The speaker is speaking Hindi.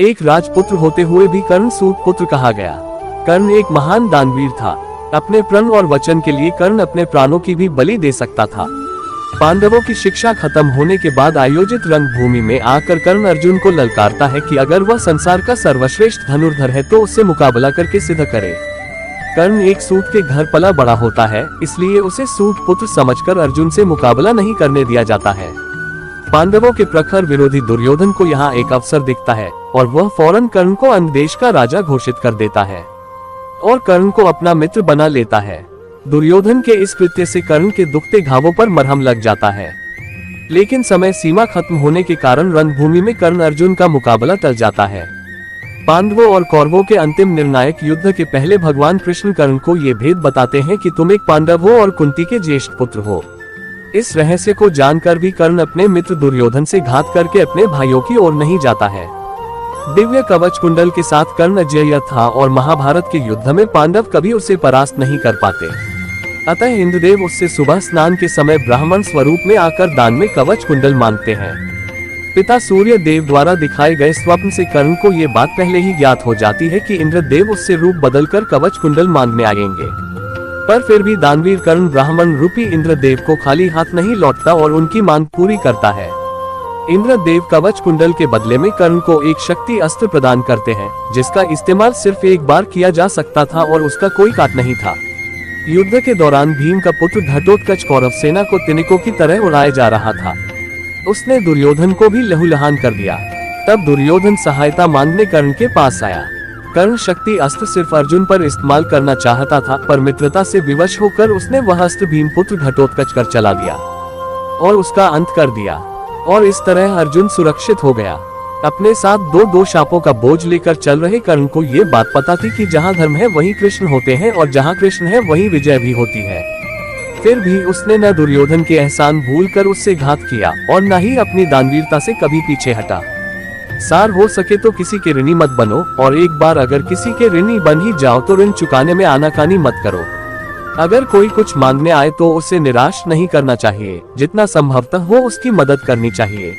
एक राजपुत्र होते हुए भी कर्ण सूत पुत्र कहा गया। कर्ण एक महान दानवीर था। अपने प्रण और वचन के लिए कर्ण अपने प्राणों की भी बलि दे सकता था। पांडवों की शिक्षा खत्म होने के बाद आयोजित रंगभूमि में आकर कर्ण अर्जुन को ललकारता है कि अगर वह संसार का सर्वश्रेष्ठ धनुर्धर है तो उससे मुकाबला करके सिद्ध करे। कर्ण एक सूत के घर पला बड़ा होता है, इसलिए उसे सूत पुत्र समझकर अर्जुन से मुकाबला नहीं करने दिया जाता है। पांडवों के प्रखर विरोधी दुर्योधन को यहाँ एक अवसर दिखता है और वह फौरन कर्ण को अन्य देश का राजा घोषित कर देता है और कर्ण को अपना मित्र बना लेता है। दुर्योधन के इस कृत्य से कर्ण के दुखते घावों पर मरहम लग जाता है, लेकिन समय सीमा खत्म होने के कारण रणभूमि में कर्ण अर्जुन का मुकाबला टल जाता है। पांडवों और कौरवों के अंतिम निर्णायक युद्ध के पहले भगवान कृष्ण कर्ण को ये भेद बताते हैं कि तुम एक पांडव हो और कुंती के ज्येष्ठ पुत्र हो। इस रहस्य को जानकर भी कर्ण अपने मित्र दुर्योधन से घात करके अपने भाइयों की ओर नहीं जाता है। दिव्य कवच कुंडल के साथ कर्ण अजेय था और महाभारत के युद्ध में पांडव कभी उसे परास्त नहीं कर पाते। अतः इंद्रदेव उससे सुबह स्नान के समय ब्राह्मण स्वरूप में आकर दान में कवच कुंडल मांगते हैं। पिता सूर्य देव द्वारा दिखाए गए स्वप्न से कर्ण को ये बात पहले ही ज्ञात हो जाती है कि इंद्रदेव उससे रूप बदलकर कवच कुंडल मांगने आएंगे, पर फिर भी दानवीर कर्ण ब्राह्मण रूपी इंद्रदेव को खाली हाथ नहीं लौटता और उनकी मांग पूरी करता है। इंद्रदेव कवच कुंडल के बदले में कर्ण को एक शक्ति अस्त्र प्रदान करते हैं, जिसका इस्तेमाल सिर्फ एक बार किया जा सकता था और उसका कोई काट नहीं था। युद्ध के दौरान भीम का पुत्र घटोत्कच कौरव सेना को तिनकों की तरह उड़ाया जा रहा था। उसने दुर्योधन को भी लहूलुहान कर दिया। तब दुर्योधन सहायता मांगने कर्ण के पास आया। कर्ण शक्ति अस्त्र सिर्फ अर्जुन पर इस्तेमाल करना चाहता था, पर मित्रता से विवश होकर उसने वह अस्त्र भीमपुत्र घटोत्कच कर चला दिया और उसका अंत कर दिया, और इस तरह अर्जुन सुरक्षित हो गया। अपने साथ दो शापों का बोझ लेकर चल रहे कर्ण को ये बात पता थी कि जहाँ धर्म है वहीं कृष्ण होते हैं और जहाँ कृष्ण है वहीं विजय भी होती है। फिर भी उसने न दुर्योधन के एहसान भूलकर उससे घात किया और न ही अपनी दानवीरता से कभी पीछे हटा। सार हो सके तो किसी के ऋणी मत बनो, और एक बार अगर किसी के ऋणी बन ही जाओ तो ऋण चुकाने में आनाकानी मत करो। अगर कोई कुछ मांगने आए तो उसे निराश नहीं करना चाहिए, जितना संभवतः हो उसकी मदद करनी चाहिए।